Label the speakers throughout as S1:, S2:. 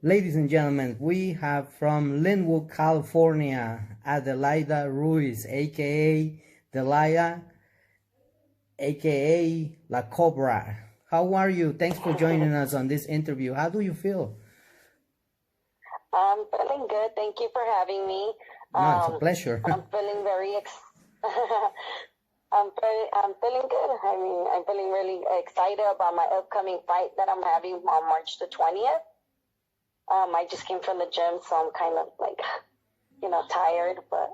S1: Ladies and gentlemen, we have from Linwood, California, Adelaida Ruiz, A.K.A. Delilah, A.k.A. La Cobra. How are you? Thanks for joining us on this interview. How do you feel?
S2: I'm feeling good. Thank you for having me.
S1: No, it's a pleasure.
S2: I'm feeling I'm feeling good. I mean, I'm feeling really excited about my upcoming fight that I'm having on March the 20th. I just came from the gym, so I'm kind of like, tired, but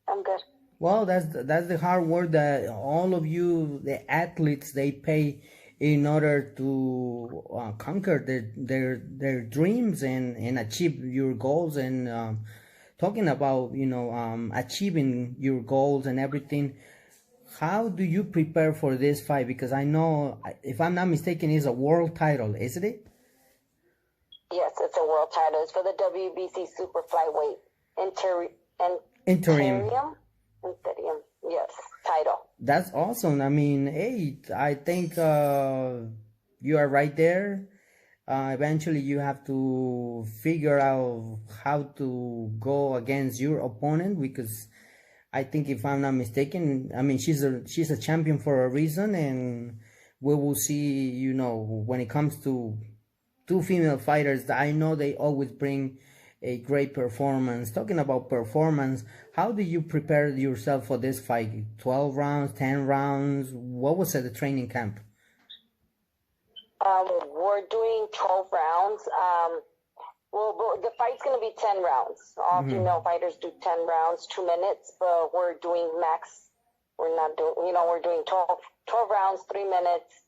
S2: I'm good.
S1: Well, that's the hard work that all of you, the athletes, they pay in order to conquer their dreams and achieve your goals. And talking about achieving your goals and everything, how do you prepare for this fight? Because I know, if I'm not mistaken, it's a world title, isn't it?
S2: Yes, it's a world title. It's for the WBC super flyweight
S1: Interim.
S2: Yes, title.
S1: That's awesome. I mean, hey, I think you are right there. Eventually, you have to figure out how to go against your opponent, because I think, if I'm not mistaken, I mean, she's a champion for a reason, and we will see. When it comes to two female fighters, I know they always bring a great performance. Talking about performance, how do you prepare yourself for this fight? 12 rounds, 10 rounds? What was at the training camp?
S2: We're doing 12 rounds. Well, the fight's going to be 10 rounds. All female fighters do 10 rounds, 2 minutes, but we're doing max. We're not doing, we're doing 12 rounds, 3 minutes,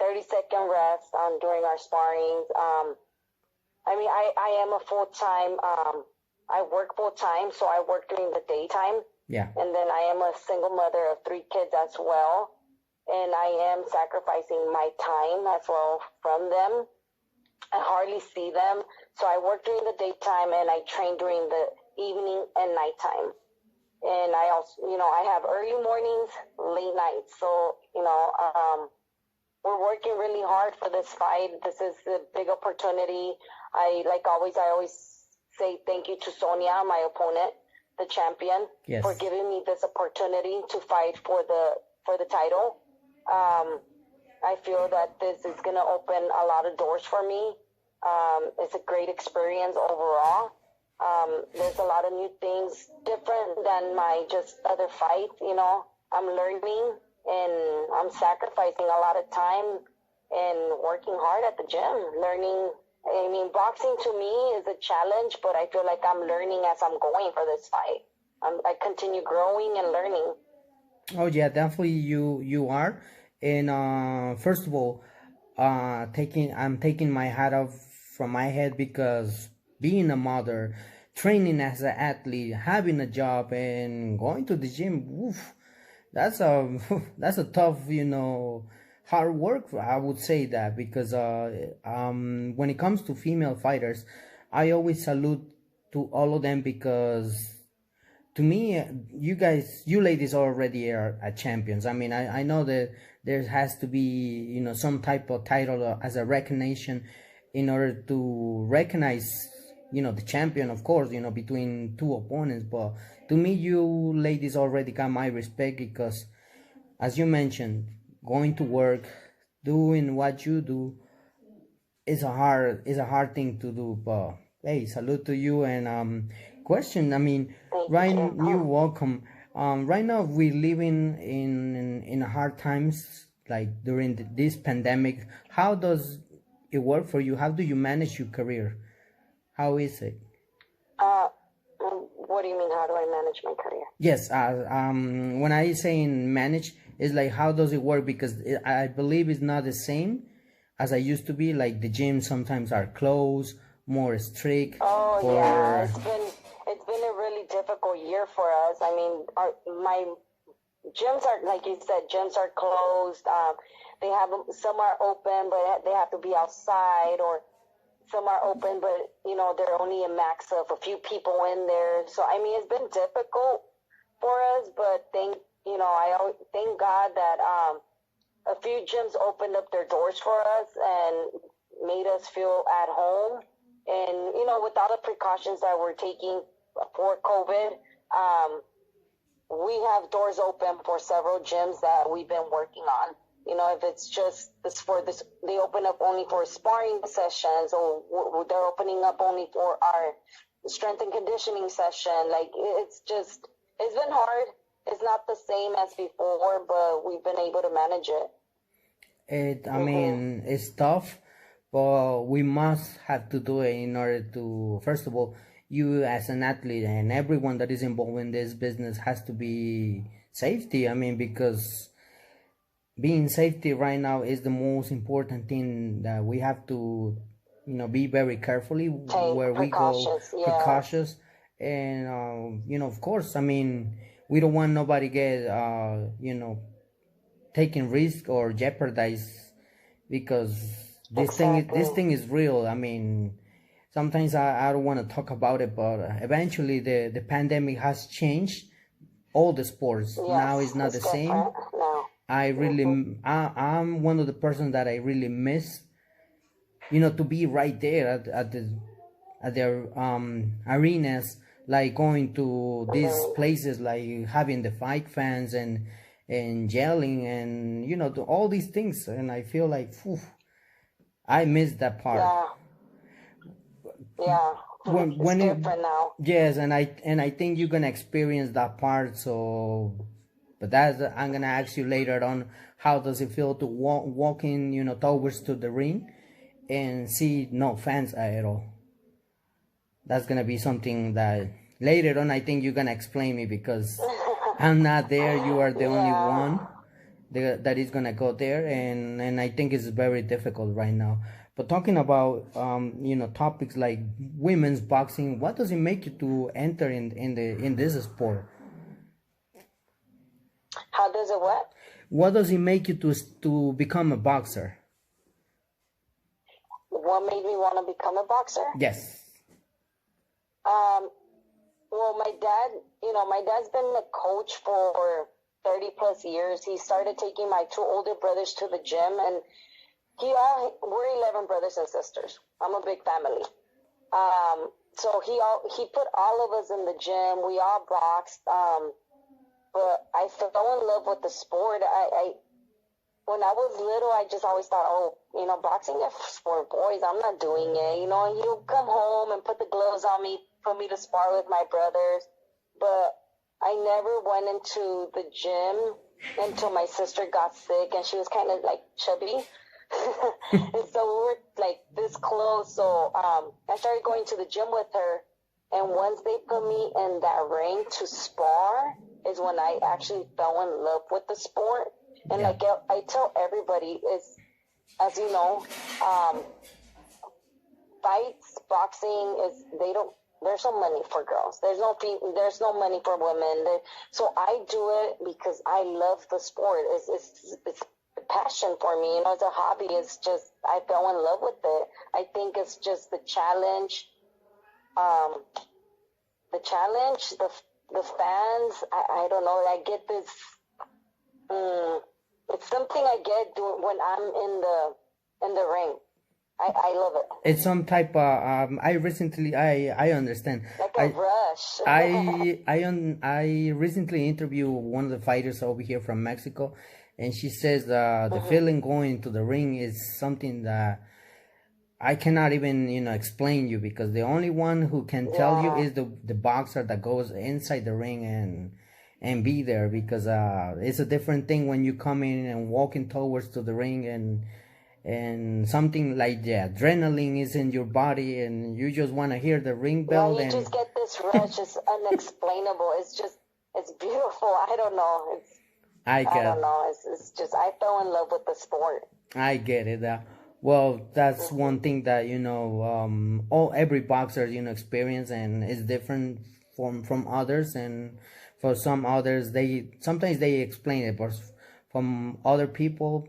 S2: 30-second rest during our sparrings. I mean, I am a full-time, I work full-time, so I work during the daytime.
S1: Yeah.
S2: And then I am a single mother of 3 kids as well. And I am sacrificing my time as well from them. I hardly see them. So I work during the daytime and I train during the evening and nighttime. And I also, I have early mornings, late nights. So, we're working really hard for this fight. This is a big opportunity. I always say thank you to Sonia, my opponent, the champion,
S1: yes,
S2: for giving me this opportunity to fight for the title. I feel that this is going to open a lot of doors for me. It's a great experience overall. There's a lot of new things, different than my just other fights. I'm learning and I'm sacrificing a lot of time and working hard at the gym, learning. I mean, boxing to me is a challenge, but I feel like I'm learning as I'm going for this fight. I continue growing and learning.
S1: Oh yeah, definitely you are. And first of all, I'm taking my hat off from my head, because being a mother, training as an athlete, having a job, and going to the gym, oof, that's a tough, hard work. I would say that, because when it comes to female fighters, I always salute to all of them, because to me, you ladies already are champions. I mean, I know that there has to be, some type of title as a recognition in order to recognize, the champion, of course, between two opponents. But to me, you ladies already got my respect, because, as you mentioned, going to work, doing what you do is a hard thing to do. But hey, salute to you. And question, I mean, you're welcome. Right now we're living in hard times, like during this pandemic. How does it work for you? How do you manage your career? How is it?
S2: What do you mean, how do I manage my career?
S1: Yes, when I say manage, it's like, how does it work? Because I believe it's not the same as I used to be. Like, the gyms sometimes are closed, more strict.
S2: Yeah, it's been a really difficult year for us. I mean, my gyms are, like you said, gyms are closed. They have, some are open, but they have to be outside, or some are open, but they're only a max of a few people in there. So I mean, it's been difficult for us, but I thank God that a few gyms opened up their doors for us and made us feel at home. And, with all the precautions that we're taking for COVID, we have doors open for several gyms that we've been working on. If it's just this, they open up only for sparring sessions, or they're opening up only for our strength and conditioning session. Like, it's been hard. It's not the same as before, but we've been able to manage it.
S1: I mean, it's tough, but we must have to do it in order to, first of all, you as an athlete and everyone that is involved in this business has to be safety. I mean, because being safety right now is the most important thing that we have to, be very carefully where we go, precautious. And, of course, I mean, we don't want nobody get, taking risk or jeopardize, because this thing is real. I mean, sometimes I don't want to talk about it, but eventually the pandemic has changed all the sports.
S2: Yes,
S1: now it's not the same.
S2: No.
S1: I'm one of the persons that I really miss, to be right there at their arenas, like going to these places, like having the fight fans and yelling and all these things. And I feel like, I miss that part.
S2: Yeah. When it's different now.
S1: Yes, and I think you're gonna experience that part. So, but I'm gonna ask you later on, how does it feel to walking towards to the ring and see no fans at all? That's gonna be something that later on I think you're gonna explain me, because I'm not there. You are the only one that is gonna go there, and I think it's very difficult right now. But talking about topics like women's boxing, what does it make you to enter in this sport?
S2: How does it what?
S1: What does it make you to become a boxer?
S2: What made me want to become a boxer?
S1: Yes.
S2: Well, my dad's been a coach for 30 plus years. He started taking my two older brothers to the gym, and we're 11 brothers and sisters. I'm a big family. So he put all of us in the gym. We all boxed. But I fell in love with the sport. When I was little, I just always thought, boxing is for boys. I'm not doing it. And he'll come home and put the gloves on me, put me to spar with my brothers. But I never went into the gym until my sister got sick, and she was kind of like chubby. And so we were like this close. So I started going to the gym with her. And once they put me in that ring to spar is when I actually fell in love with the sport. And like I tell everybody, is, as you know, fights, boxing there's no money for girls. There's no money for women. So I do it because I love the sport. It's a passion for me. It's a hobby. It's just, I fell in love with it. I think it's just the challenge, the fans. I don't know. I get this. It's something I get when I'm in the ring. I love it.
S1: It's some type of I understand.
S2: Like a rush.
S1: I recently interviewed one of the fighters over here from Mexico, and she says the feeling going to the ring is something that I cannot even explain you, because the only one who can tell you is the boxer that goes inside the ring and be there, because it's a different thing when you come in and walking towards to the ring and something like the adrenaline is in your body and you just want to hear the ring bell.
S2: You just get this rush. It's unexplainable. It's beautiful. I don't know. I don't know. It's just, I fell in love with the sport.
S1: I get it. Well, that's one thing that every boxer experience, and is different from others, and for some others sometimes they explain it, but from other people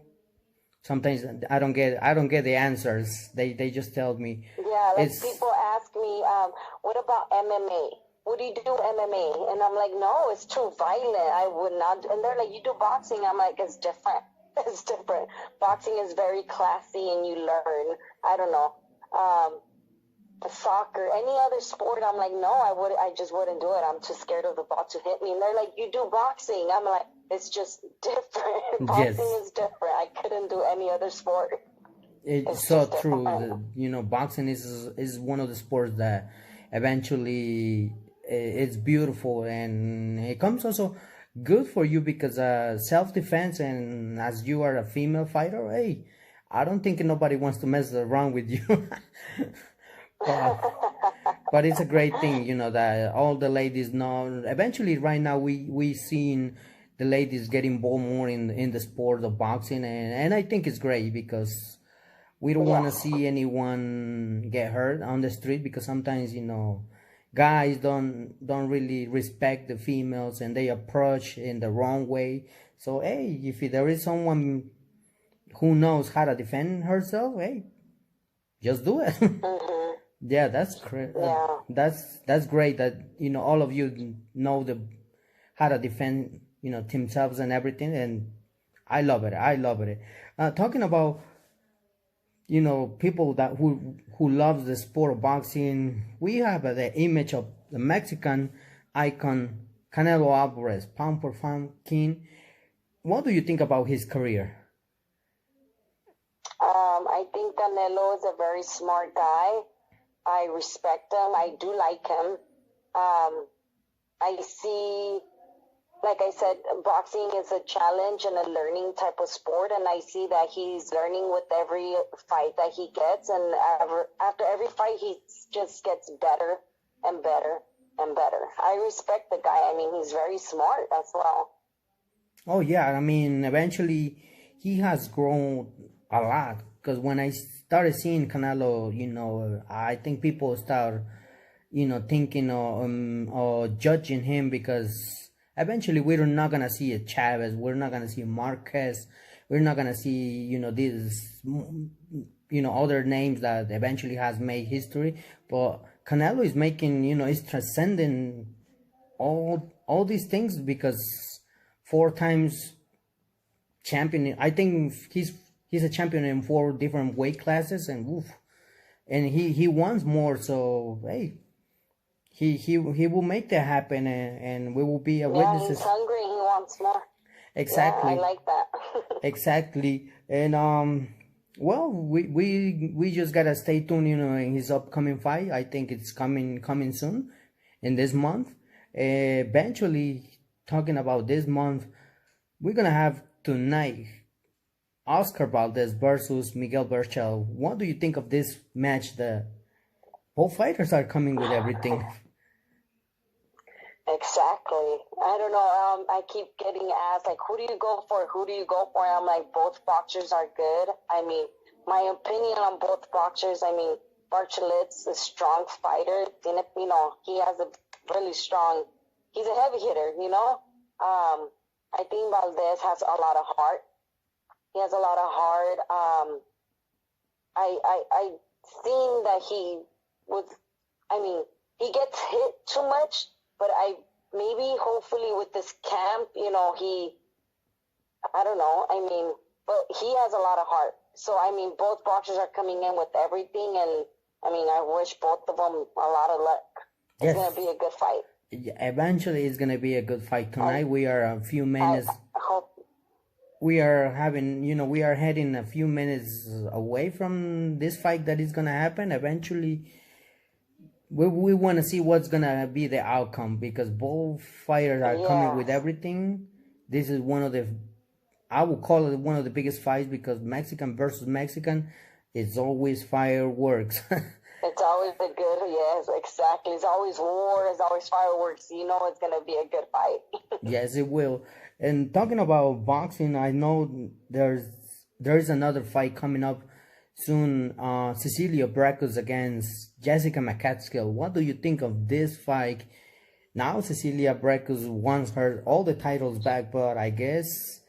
S1: sometimes I don't get the answers. They just tell me.
S2: Yeah, like people ask me, what about MMA? Would you do MMA? And I'm like, no, it's too violent. I would not. And they're like, you do boxing? I'm like, it's different. It's different. Boxing is very classy and you learn. I don't know. soccer, any other sport, I'm like, no, I just wouldn't do it. I'm too scared of the ball to hit me. And they're like, you do boxing. I'm like, it's just different. Boxing
S1: Yes,
S2: is different. I couldn't do any other sport.
S1: it's
S2: It's
S1: so
S2: just
S1: true.
S2: different.
S1: You know, boxing is one of the sports that eventually it's beautiful, and it comes also good for you because self defense, and as you are a female fighter, hey, I don't think nobody wants to mess around with you. but but it's a great thing, you know, that all the ladies know. Eventually, right now we seen the ladies get involved more in the sport of boxing, and I think it's great because we don't want to
S2: Yes.
S1: see anyone get hurt on the street, because sometimes, you know, guys don't really respect the females and they approach in the wrong way. So hey, if there is someone who knows how to defend herself, hey, just do it.
S2: Hmm.
S1: Yeah,
S2: Yeah.
S1: that's great that, you know, all of you know the how to defend, you know, themselves and everything, and I love it. I love it. Talking about, you know, people that who loves the sport of boxing, we have the image of the Mexican icon Canelo Alvarez, pound for pound king. What do you think about his career?
S2: I think Canelo is a very smart guy. I respect him. I do like him. I see, like I said, boxing is a challenge and a learning type of sport, and I see that he's learning with every fight that he gets, and after every fight, he just gets better and better and better. I respect the guy. I mean, he's very smart as well.
S1: Oh yeah, I mean, eventually he has grown a lot, because when I started seeing Canelo, you know, I think people start, you know, thinking or judging him, because eventually we're not gonna see a Chavez, we're not gonna see a Marquez, we're not gonna see, you know, these, you know, other names that eventually has made history. But Canelo is making, you know, is transcending all these things, because 4 times champion. I think he's a champion in 4 different weight classes, and oof, and he wants more. So hey, he will make that happen, and we will be a
S2: Yeah, he's
S1: witnesses.
S2: hungry. He wants more. Yeah, I
S1: Exactly,
S2: like that.
S1: exactly, and well, we just gotta stay tuned, you know, in his upcoming fight. I think it's coming soon, in this month. Eventually, talking about this month, we're gonna have tonight Oscar Valdez versus Miguel Berchelt. What do you think of this match? The both fighters are coming with everything.
S2: Exactly. I don't know. I keep getting asked, like, who do you go for? Who do you go for? And I'm like, both boxers are good. I mean, my opinion on both boxers, I mean, Barchelet's a strong fighter. You know, he has a really strong, he's a heavy hitter, you know? I think Valdez has a lot of heart. He has a lot of heart. I seen that he was, I mean, he gets hit too much, but maybe hopefully with this camp, you know, I don't know, I mean, but he has a lot of heart. So, I mean, both boxers are coming in with everything, and I mean, I wish both of them a lot of luck. It's going
S1: Yes,
S2: to be a good fight.
S1: eventually it's gonna be a good fight tonight. We are a few
S2: I
S1: minutes.
S2: hope.
S1: We are having, you know, we are heading a few minutes away from this fight that is gonna happen. Eventually, we want to see what's gonna be the outcome, because both fighters are coming with
S2: Yes.
S1: everything. This is one of the, I would call it one of the biggest fights, because Mexican versus Mexican, it's always fireworks.
S2: It's always a good, yes, exactly. It's always war, it's always fireworks. You know it's going to be a good fight.
S1: Yes, it will. And talking about boxing, I know there's another fight coming up soon. Cecilia Breakhus against Jessica Mccaskill. What do you think of this fight? Now Cecilia Breakhus wants her all the titles back, but I guess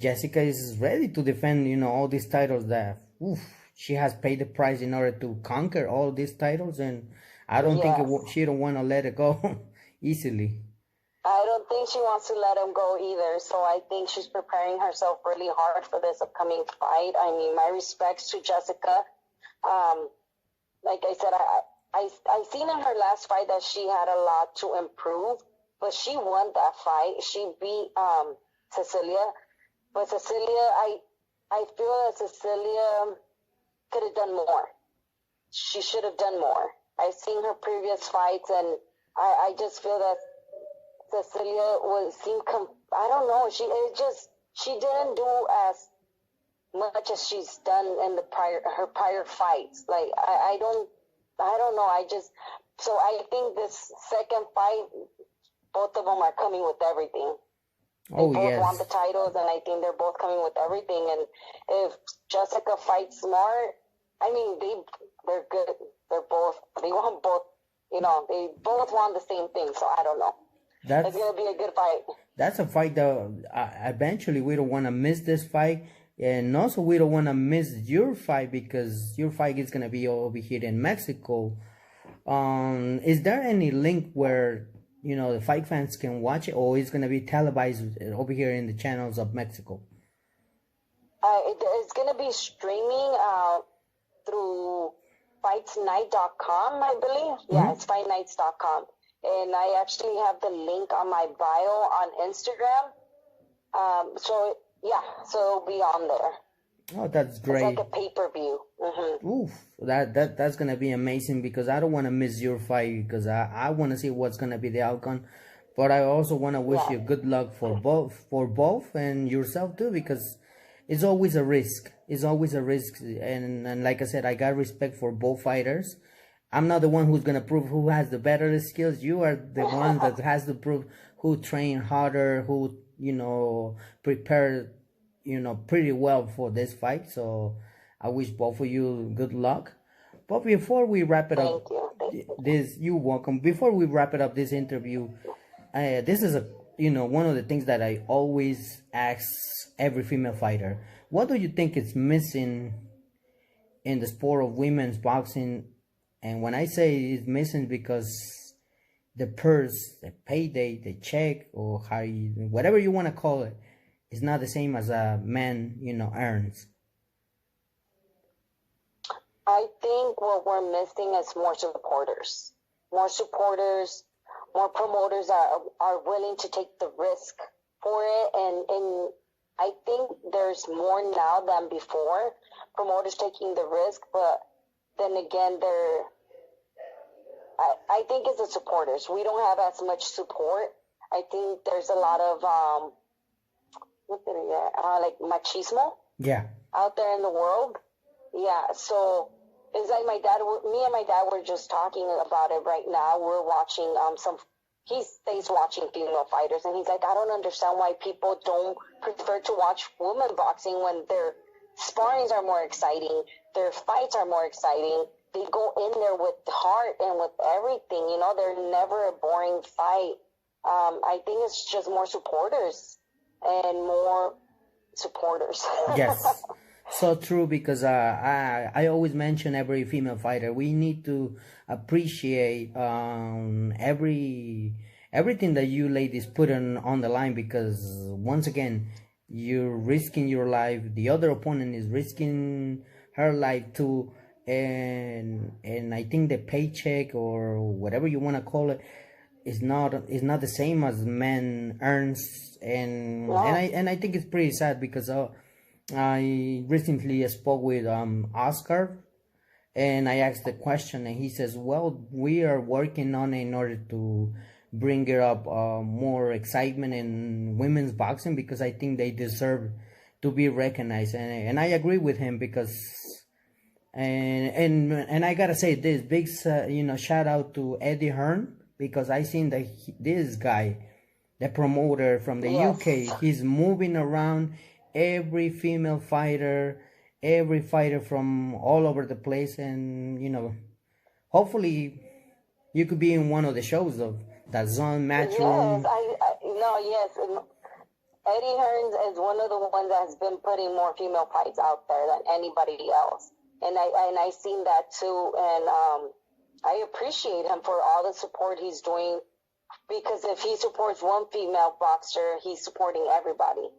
S1: Jessica is ready to defend, you know, all these titles that, oof, she has paid the price in order to conquer all these titles, and I don't think
S2: Yes.
S1: she don't want to let it go easily.
S2: I don't think she wants to let him go either. So I think she's preparing herself really hard for this upcoming fight. I mean, my respects to Jessica. Like I said, I seen in her last fight that she had a lot to improve, but she won that fight. She beat Cecilia, but Cecilia, I feel that Cecilia could have done more. She should have done more. I've seen her previous fights, and I just feel that Cecilia I don't know. She didn't do as much as she's done in her prior fights. Like I don't know. So I think this second fight, both of them are coming with everything. They both want the titles, and I think they're both coming with everything. And if Jessica fights smart, I mean, they're good. They want both. They both want the same thing. So I don't know. It's gonna be a good fight.
S1: That's a fight that eventually we don't want to miss this fight, and also we don't want to miss your fight because your fight is gonna be over here in Mexico. Is there any link where the fight fans can watch it, or it's gonna be televised over here in the channels of Mexico?
S2: It's gonna be streaming through fightsnight.com, I believe. Mm-hmm. Yeah, it's fightnights.com. And I actually have the link on my bio on Instagram. So it'll be on there.
S1: Oh, that's great.
S2: It's like a pay-per-view. Mm-hmm.
S1: Oof, that's gonna be amazing because I don't want to miss your fight because I want to see what's gonna be the outcome. But I also want to wish you good luck for both and yourself too, because it's always a risk. It's always a risk, and like I said, I got respect for both fighters. I'm not the one who's gonna prove who has the better skills. You are the one that has to prove who trained harder, who prepared, pretty well for this fight. So I wish both of you good luck. But before we wrap it up, you're welcome. Before we wrap it up, this interview, this is one of the things that I always ask every female fighter. What do you think is missing in the sport of women's boxing? And when I say it's missing, because the purse, the payday, the check, or whatever you want to call it, is not the same as a man, earns.
S2: I think what we're missing is more supporters. More promoters are willing to take the risk for it. And I think there's more now than before, promoters taking the risk, but then again, I think it's the supporters. We don't have as much support. I think there's a lot of like machismo out there in the world. Yeah, so it's like me and my dad were just talking about it right now. We're watching he stays watching female fighters, and he's like, I don't understand why people don't prefer to watch women boxing when their sparrings are more exciting, their fights are more exciting. They go in there with heart and with everything. They're never a boring fight. I think it's just more supporters and more supporters.
S1: Yes, so true, because I always mention every female fighter. We need to appreciate everything that you ladies put on the line, because once again, you're risking your life. The other opponent is risking her life too. And I think the paycheck, or whatever you want to call it, is not the same as men earns, and I think it's pretty sad, because I recently spoke with Oscar, and I asked the question, and he says, well, we are working on it in order to bring it up more excitement in women's boxing, because I think they deserve to be recognized, and I agree with him, because and I gotta say this big shout out to Eddie Hearn, because I seen that this guy, the promoter from the UK, he's moving around every female fighter, every fighter from all over the place, and hopefully you could be in one of the shows of that Zone Matchroom.
S2: Yes, Eddie Hearns is one of the ones that has been putting more female fights out there than anybody else. And I seen that too, and I appreciate him for all the support he's doing, because if he supports one female boxer, he's supporting everybody.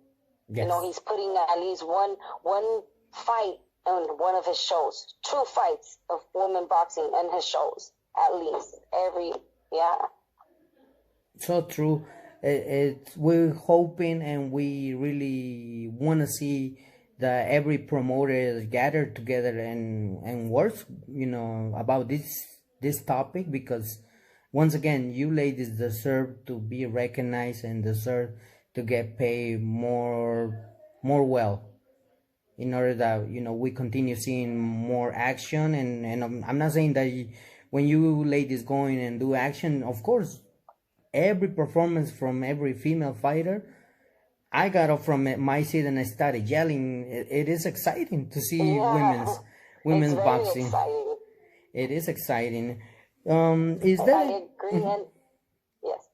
S2: Yes. He's putting at least one fight on one of his shows, 2 fights of women boxing in his shows. at least yeah.
S1: So true. We're hoping and we really want to see that every promoter is gathered together and works, about this topic, because once again, you ladies deserve to be recognized and deserve to get paid more well, in order that we continue seeing more action. And I'm not saying that when you ladies go in and do action, of course, every performance from every female fighter, I got up from my seat and I started yelling. It is exciting to see
S2: Yeah, it's
S1: women's
S2: very
S1: boxing.
S2: exciting.
S1: It is exciting. Is
S2: I
S1: that?
S2: agree, and yes.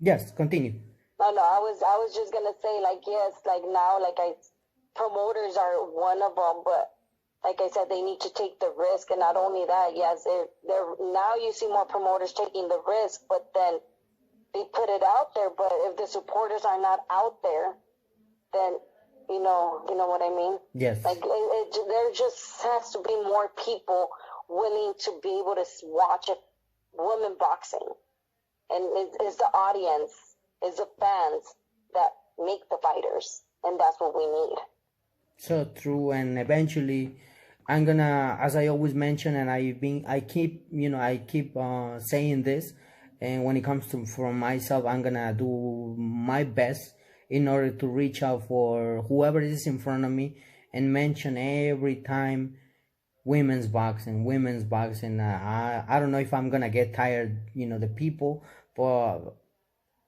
S1: Yes, continue.
S2: No, I was just gonna say, like, yes, like now, like promoters are one of them, but like I said, they need to take the risk, and not only that, yes, they're now you see more promoters taking the risk, but then they put it out there. But if the supporters are not out there, then you know what I mean.
S1: Yes.
S2: Like there just has to be more people willing to be able to watch women boxing, and it's the audience, it's the fans that make the fighters, and that's what we need.
S1: So true. And eventually, I'm gonna, as I always mention, and I keep saying this. And when it comes to from myself, I'm gonna do my best in order to reach out for whoever is in front of me and mention every time women's boxing, women's boxing. I don't know if I'm gonna get tired, the people, but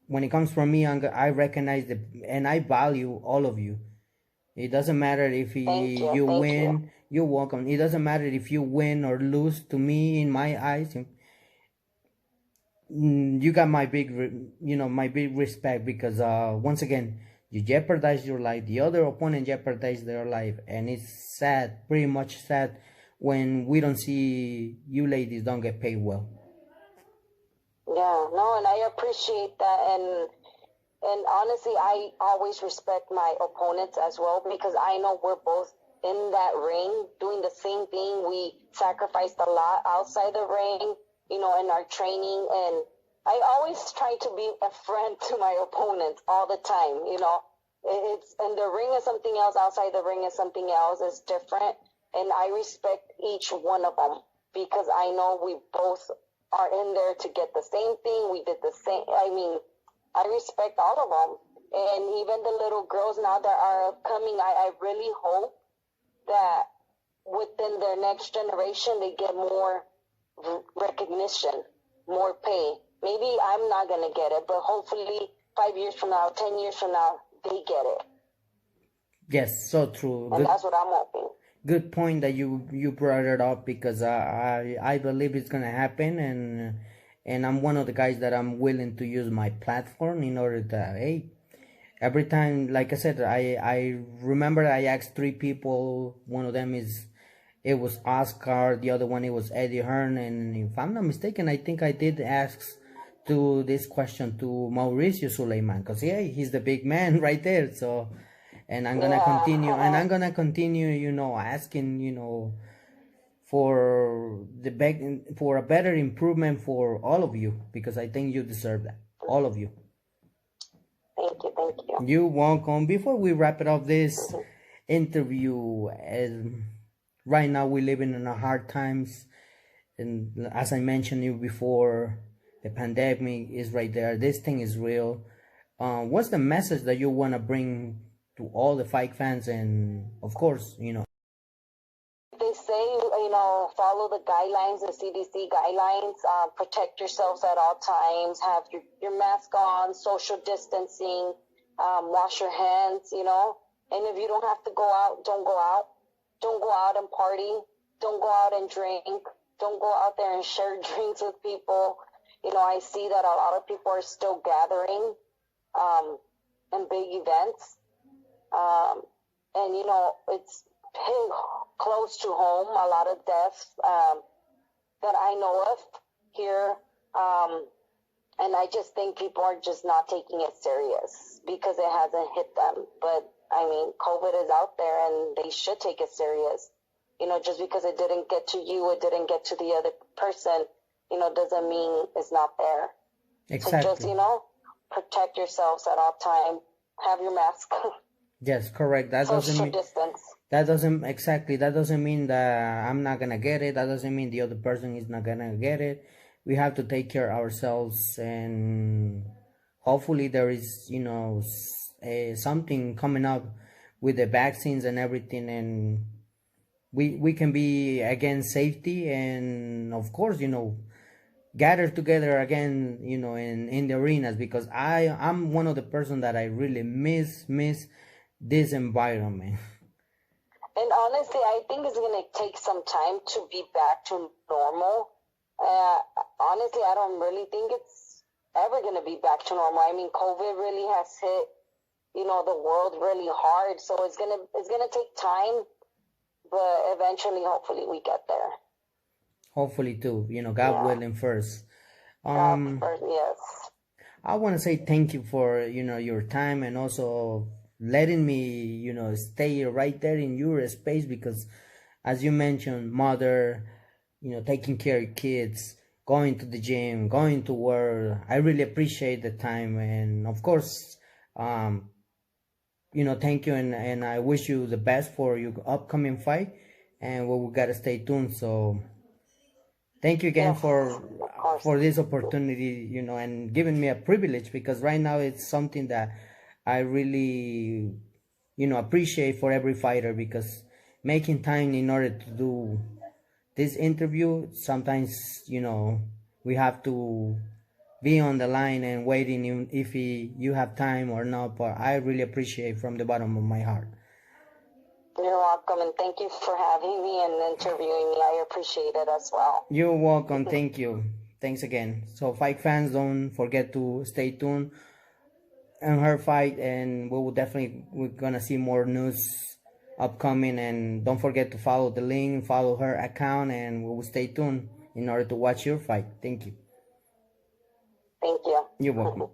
S1: when it comes from me, I recognize and I value all of you. It doesn't matter if you win, you're welcome. It doesn't matter if you win or lose. To me, in my eyes, you got my big respect, because once again, you jeopardize your life, the other opponent jeopardized their life, and it's sad, pretty much sad, when we don't see you ladies don't get paid well.
S2: Yeah, no, and I appreciate that, and honestly, I always respect my opponents as well, because I know we're both in that ring doing the same thing. We sacrificed a lot outside the ring, in our training, and I always try to be a friend to my opponents all the time. It's and the ring is something else, outside the ring is something else. It's different, and I respect each one of them, because I know we both are in there to get the same thing. We did the same. I mean, I respect all of them, and even the little girls now that are upcoming. I really hope that within their next generation they get more recognition, more pay. Maybe I'm not gonna get it, but hopefully 5 years from now, 10 years from now, they get it.
S1: Yes, so true.
S2: And that's what I'm hoping.
S1: Good point that you brought it up, because I believe it's gonna happen, and I'm one of the guys that I'm willing to use my platform in order to, every time, like I said, I remember I asked 3 people. One of them it was Oscar, the other one it was Eddie Hearn, and if I'm not mistaken, I think I did ask to this question to Mauricio Suleiman, because he's the big man right there. So, and I'm gonna continue, asking, for for a better improvement for all of you, because I think you deserve that, all of you.
S2: Thank you.
S1: You're welcome. Before we wrap it up this interview, right now we're living in hard times, and as I mentioned you before, the pandemic is right there. This thing is real. What's the message that you want to bring to all the fight fans, and of course,
S2: They say, follow the guidelines, the CDC guidelines, protect yourselves at all times, have your mask on, social distancing, wash your hands, and if you don't have to go out, don't go out. Don't go out and party. Don't go out and drink. Don't go out there and share drinks with people. I see that a lot of people are still gathering in big events. And, it's close to home, a lot of deaths that I know of here. And I just think people are just not taking it serious because it hasn't hit them. But, I mean, COVID is out there and they should take it serious. Just because it didn't get to you, it didn't get to the other person, doesn't mean it's not there.
S1: Exactly.
S2: So just, protect yourselves at all time. Have your mask.
S1: Yes, correct. That doesn't
S2: Social
S1: mean
S2: distance.
S1: that doesn't mean that I'm not gonna get it. That doesn't mean the other person is not gonna get it. We have to take care of ourselves, and hopefully there is something coming up with the vaccines and everything, and we can be again safety, and of course gather together again in the arenas, because I'm one of the person that I really miss this environment.
S2: And honestly, I think it's going to take some time to be back to normal. Honestly, I don't really think it's ever going to be back to normal. I mean, COVID really has hit, the world really hard. So it's gonna take time, but eventually, hopefully, we get there.
S1: Hopefully too, God willing first.
S2: First, yes.
S1: I want to say thank you for your time, and also letting me stay right there in your space, because as you mentioned, mother, taking care of kids, going to the gym, going to work. I really appreciate the time, and of course, thank you, and I wish you the best for your upcoming fight, and we gotta stay tuned. So thank you again
S2: Yes, of course.
S1: for this opportunity, and giving me a privilege, because right now it's something that I really appreciate for every fighter, because making time in order to do this interview, sometimes we have to be on the line and waiting if you have time or not, but I really appreciate from the bottom of my heart.
S2: You're welcome, and thank you for having me and interviewing me. I appreciate it as well.
S1: You're welcome. Thank you. Thanks again. So fight fans, don't forget to stay tuned on her fight, and we're gonna see more news upcoming, and don't forget to follow the link, follow her account, and we will stay tuned in order to watch your fight. Thank you.
S2: Thank you.
S1: You're welcome.